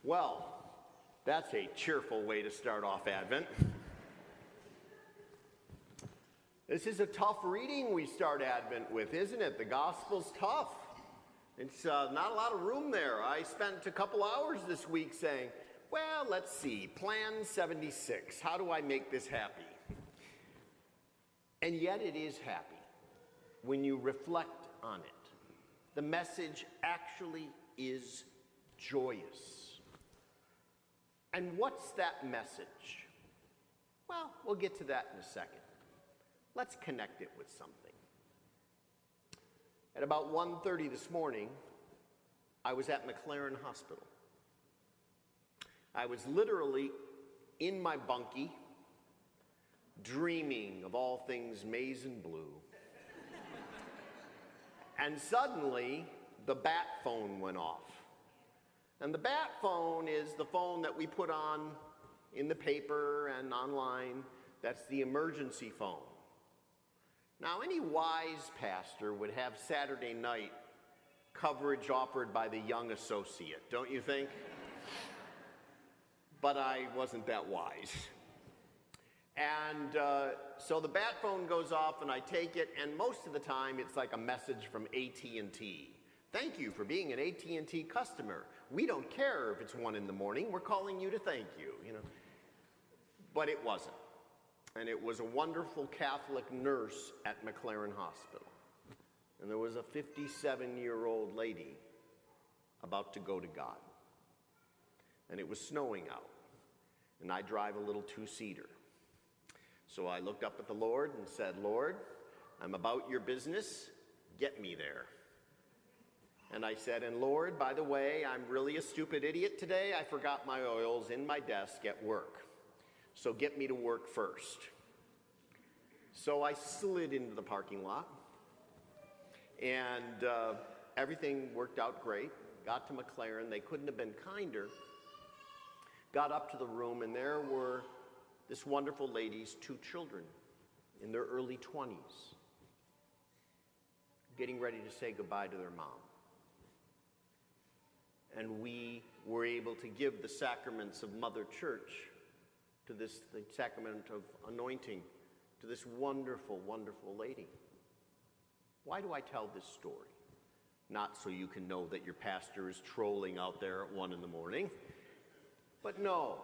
Well, that's a cheerful way to start off Advent. This is a tough reading we start Advent with, isn't it? The Gospel's tough. It's not a lot of room there. I spent a couple hours this week saying, well, let's see, Plan 76. How do I make this happy? And yet it is happy when you reflect on it. The message actually is joyous. And what's that message? Well, we'll get to that in a second. Let's connect it with something. At about 1:30 this morning, I was at McLaren Hospital. I was literally in my bunkie, dreaming of all things maize and blue. And suddenly, the bat phone went off. And the bat phone is the phone that we put on in the paper and online. That's the emergency phone. Now, any wise pastor would have Saturday night coverage offered by the young associate, don't you think? But I wasn't that wise. And so the bat phone goes off and I take it, and most of the time it's like a message from AT&T. Thank you for being an AT&T customer. We don't care if it's 1 in the morning. We're calling you to thank you, But it wasn't. And it was a wonderful Catholic nurse at McLaren Hospital. And there was a 57-year-old lady about to go to God. And it was snowing out. And I drive a little two-seater. So I looked up at the Lord and said, Lord, I'm about your business. Get me there. And I said, and Lord, by the way, I'm really a stupid idiot today. I forgot my oils in my desk at work. So get me to work first. So I slid into the parking lot. And everything worked out great. Got to McLaren. They couldn't have been kinder. Got up to the room, and there were this wonderful lady's 2 children in their early 20s, getting ready to say goodbye to their mom. And we were able to give the sacraments of Mother Church to the sacrament of anointing to this wonderful, wonderful lady. Why do I tell this story? Not so you can know that your pastor is trolling out there at 1 in the morning, but no,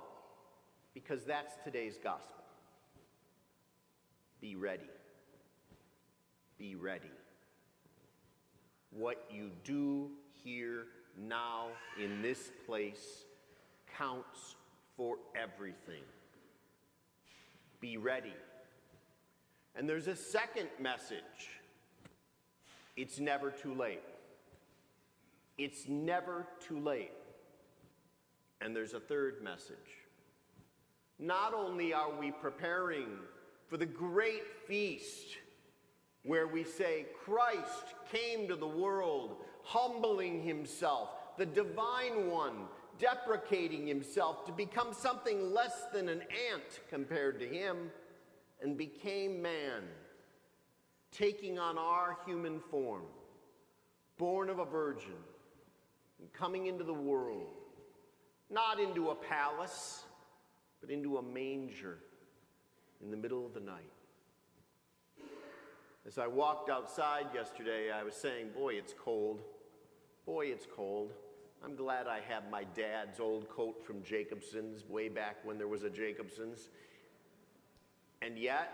because that's today's gospel. Be ready. Be ready. What you do here now in this place counts for everything. Be ready. And there's a second message. It's never too late. It's never too late. And there's a third message. Not only are we preparing for the great feast where we say Christ came to the world, humbling himself, the divine one, deprecating himself to become something less than an ant compared to him, and became man, taking on our human form, born of a virgin, and coming into the world, not into a palace, but into a manger in the middle of the night. As I walked outside yesterday, I was saying, boy, it's cold. Boy, it's cold. I'm glad I have my dad's old coat from Jacobson's way back when there was a Jacobson's. And yet,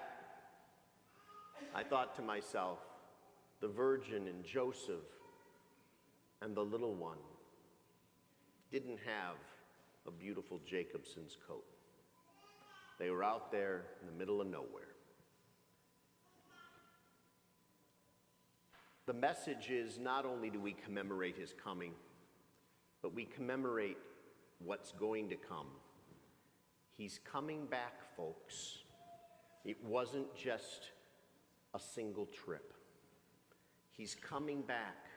I thought to myself, the Virgin and Joseph and the little one didn't have a beautiful Jacobson's coat. They were out there in the middle of nowhere. The message is not only do we commemorate his coming, but we commemorate what's going to come. He's coming back, folks. It wasn't just a single trip. He's coming back.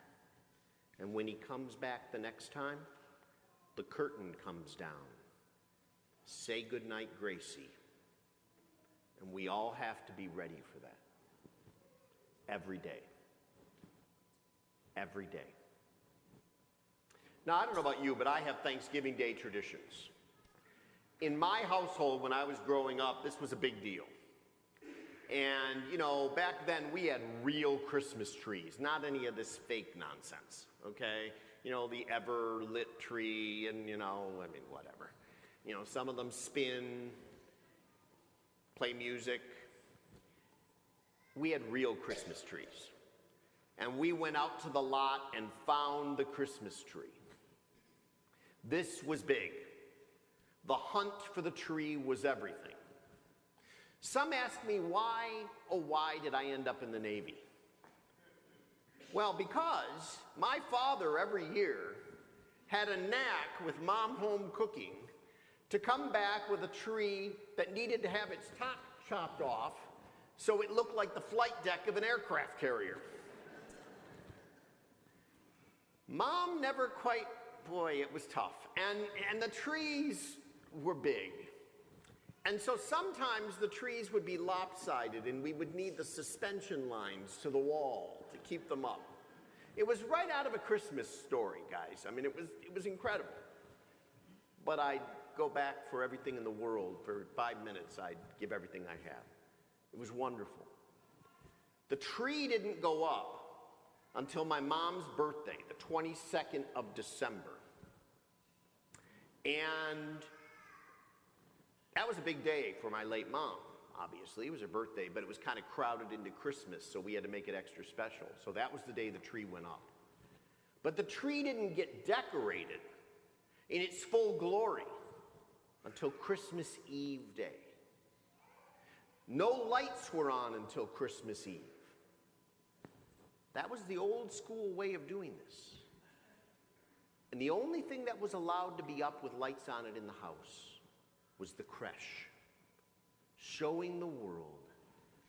And when he comes back the next time, the curtain comes down. Say goodnight, Gracie. And we all have to be ready for that. Every day. Every day. Now, I don't know about you, but I have Thanksgiving Day traditions. In my household, when I was growing up, this was a big deal. And, you know, back then we had real Christmas trees, not any of this fake nonsense, okay? You know, the ever-lit tree and, you know, I mean, whatever. You know, some of them spin, play music. We had real Christmas trees. And we went out to the lot and found the Christmas tree. This was big. The hunt for the tree was everything. Some ask me why, oh why did I end up in the Navy? Well, because my father every year had a knack with mom home cooking to come back with a tree that needed to have its top chopped off so it looked like the flight deck of an aircraft carrier. Mom never quite, boy, it was tough. And the trees were big. And so sometimes the trees would be lopsided and we would need the suspension lines to the wall to keep them up. It was right out of a Christmas story, guys. I mean, it was incredible. But I'd go back for everything in the world. For 5 minutes, I'd give everything I had. It was wonderful. The tree didn't go up until my mom's birthday, the 22nd of December. And that was a big day for my late mom, obviously. It was her birthday, but it was kind of crowded into Christmas, so we had to make it extra special. So that was the day the tree went up. But the tree didn't get decorated in its full glory until Christmas Eve day. No lights were on until Christmas Eve. That was the old school way of doing this. And the only thing that was allowed to be up with lights on it in the house was the creche, showing the world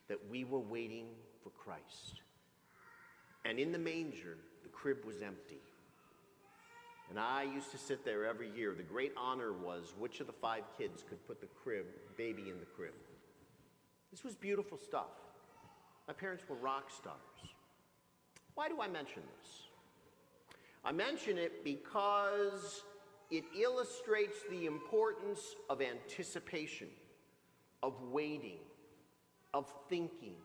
that we were waiting for Christ. And in the manger, the crib was empty. And I used to sit there every year. The great honor was which of the 5 kids could put the baby in the crib. This was beautiful stuff. My parents were rock stars. Why do I mention this? I mention it because it illustrates the importance of anticipation, of waiting, of thinking,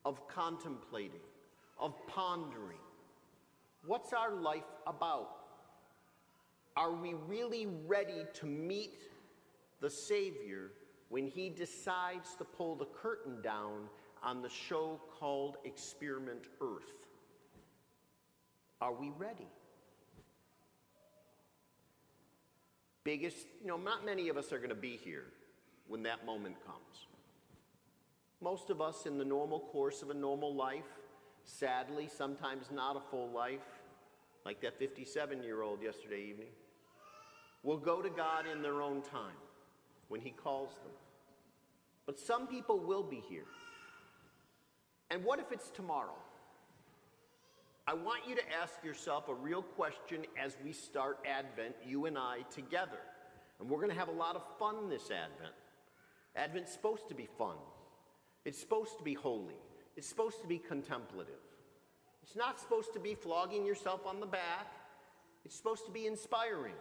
of contemplating, of pondering. What's our life about? Are we really ready to meet the Savior when he decides to pull the curtain down on the show called Experiment Earth? Are we ready? Not many of us are going to be here when that moment comes. Most of us in the normal course of a normal life, sadly, sometimes not a full life, like that 57-year-old yesterday evening, will go to God in their own time when he calls them. But some people will be here. And what if it's tomorrow? I want you to ask yourself a real question as we start Advent, you and I together. And we're going to have a lot of fun this Advent. Advent's supposed to be fun. It's supposed to be holy. It's supposed to be contemplative. It's not supposed to be flogging yourself on the back. It's supposed to be inspiring.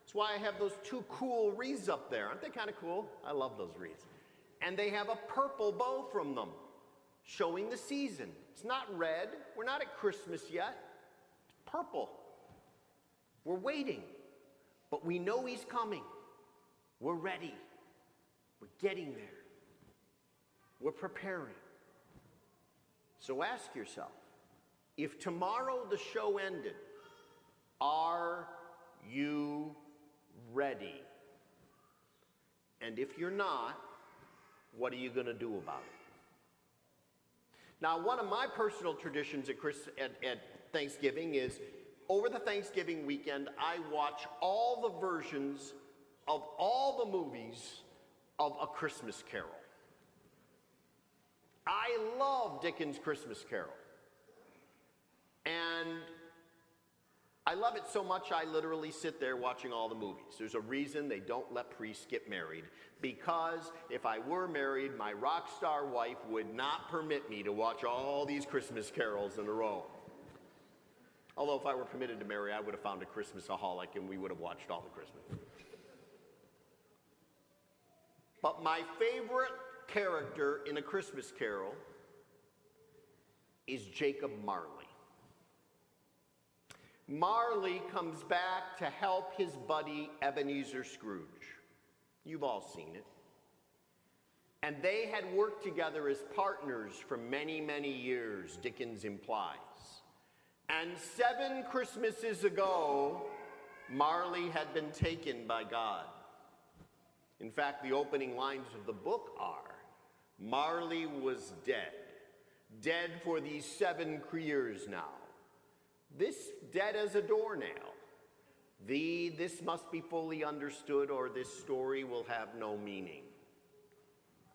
That's why I have those 2 cool wreaths up there. Aren't they kind of cool? I love those wreaths. And they have a purple bow from them, showing the season. It's not red. We're not at Christmas yet. It's purple. We're waiting. But we know he's coming. We're ready. We're getting there. We're preparing. So ask yourself, if tomorrow the show ended, are you ready? And if you're not, what are you going to do about it? Now, one of my personal traditions at Thanksgiving is, over the Thanksgiving weekend, I watch all the versions of all the movies of A Christmas Carol. I love Dickens' Christmas Carol. And I love it so much I literally sit there watching all the movies. There's a reason they don't let priests get married. Because if I were married, my rock star wife would not permit me to watch all these Christmas carols in a row. Although if I were permitted to marry, I would have found a Christmasaholic and we would have watched all the Christmas. But my favorite character in A Christmas Carol is Jacob Marley. Marley comes back to help his buddy Ebenezer Scrooge. You've all seen it. And they had worked together as partners for many, many years, Dickens implies. And 7 Christmases ago, Marley had been taken by God. In fact, the opening lines of the book are, Marley was dead for these 7 years now. This dead as a doornail. This must be fully understood or this story will have no meaning.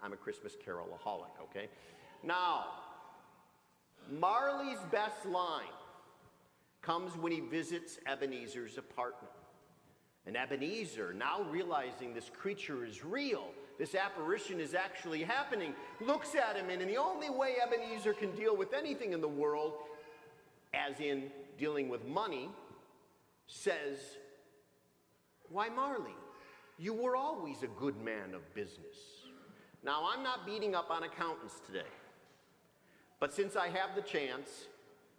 I'm a Christmas Carol-aholic, okay? Now, Marley's best line comes when he visits Ebenezer's apartment. And Ebenezer, now realizing this creature is real, this apparition is actually happening, looks at him, and in the only way Ebenezer can deal with anything in the world, as in dealing with money, says, "Why, Marley, you were always a good man of business." Now, I'm not beating up on accountants today, but since I have the chance,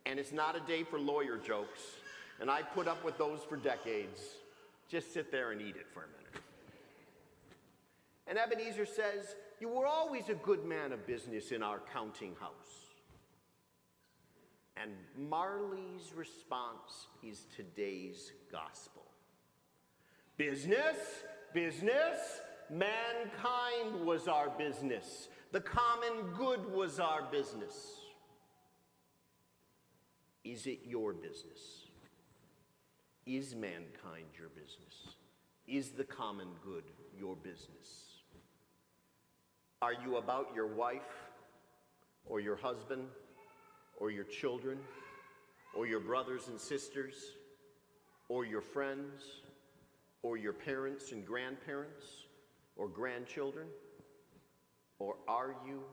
and it's not a day for lawyer jokes, and I put up with those for decades, just sit there and eat it for a minute. And Ebenezer says, "You were always a good man of business in our counting house." And Marley's response is today's gospel. Business, business, mankind was our business. The common good was our business. Is it your business? Is mankind your business? Is the common good your business? Are you about your wife or your husband or your children or your brothers and sisters or your friends or your parents and grandparents or grandchildren? Or are you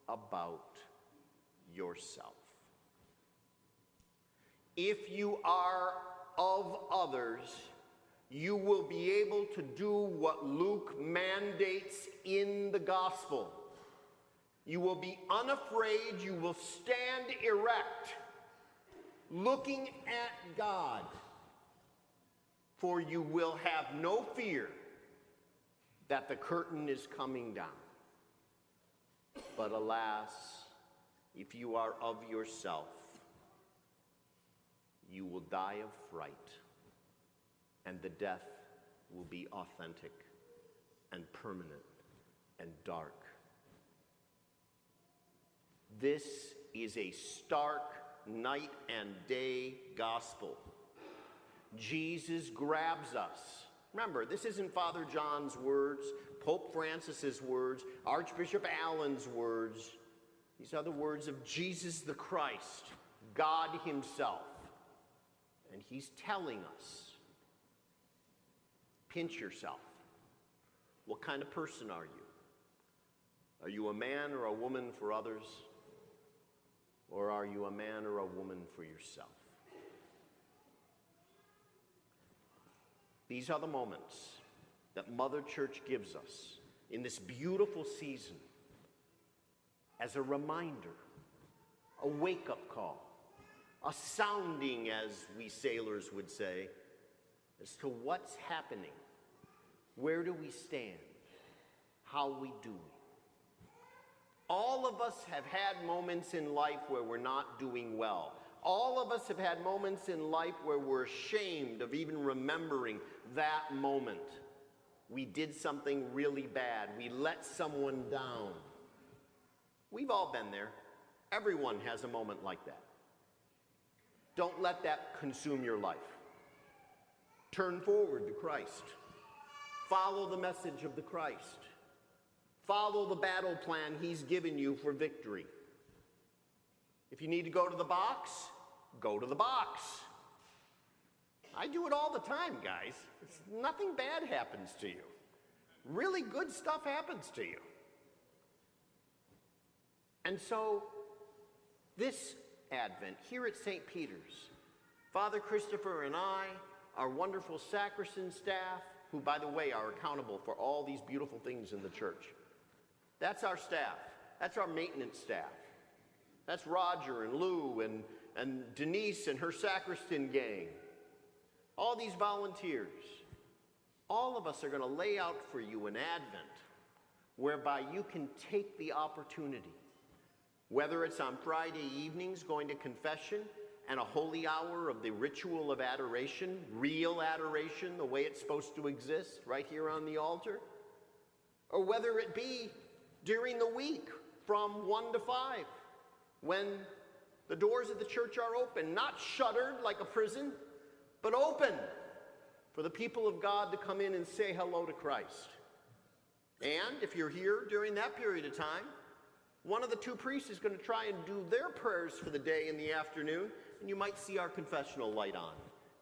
about yourself? If you are of others, you will be able to do what Luke mandates in the gospel. You will be unafraid, you will stand erect, looking at God, for you will have no fear that the curtain is coming down. But alas, if you are of yourself, you will die of fright, and the death will be authentic and permanent and dark. This is a stark night and day gospel. Jesus grabs us. Remember, this isn't Father John's words, Pope Francis's words, Archbishop Allen's words. These are the words of Jesus the Christ, God himself. And he's telling us, pinch yourself. What kind of person are you? Are you a man or a woman for others? Or are you a man or a woman for yourself? These are the moments that Mother Church gives us in this beautiful season as a reminder, a wake-up call, a sounding, as we sailors would say, as to what's happening. Where do we stand? How we doing? All of us have had moments in life where we're not doing well. All of us have had moments in life where we're ashamed of even remembering that moment. We did something really bad. We let someone down. We've all been there. Everyone has a moment like that. Don't let that consume your life. Turn forward to Christ. Follow the message of the Christ. Follow the battle plan he's given you for victory. If you need to go to the box, go to the box. I do it all the time, guys. Nothing bad happens to you. Really good stuff happens to you. And so, this Advent, here at St. Peter's, Father Christopher and I, our wonderful sacristan staff, who, by the way, are accountable for all these beautiful things in the church. That's our staff. That's our maintenance staff. That's Roger and Lou and Denise and her sacristan gang. All these volunteers. All of us are going to lay out for you an Advent whereby you can take the opportunity, whether it's on Friday evenings going to confession and a holy hour of the ritual of adoration, real adoration, the way it's supposed to exist right here on the altar, or whether it be during the week from 1 to 5, when the doors of the church are open, not shuttered like a prison, but open for the people of God to come in and say hello to Christ. And if you're here during that period of time, one of the two priests is going to try and do their prayers for the day in the afternoon, and you might see our confessional light on.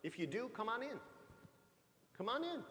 If you do, come on in. Come on in.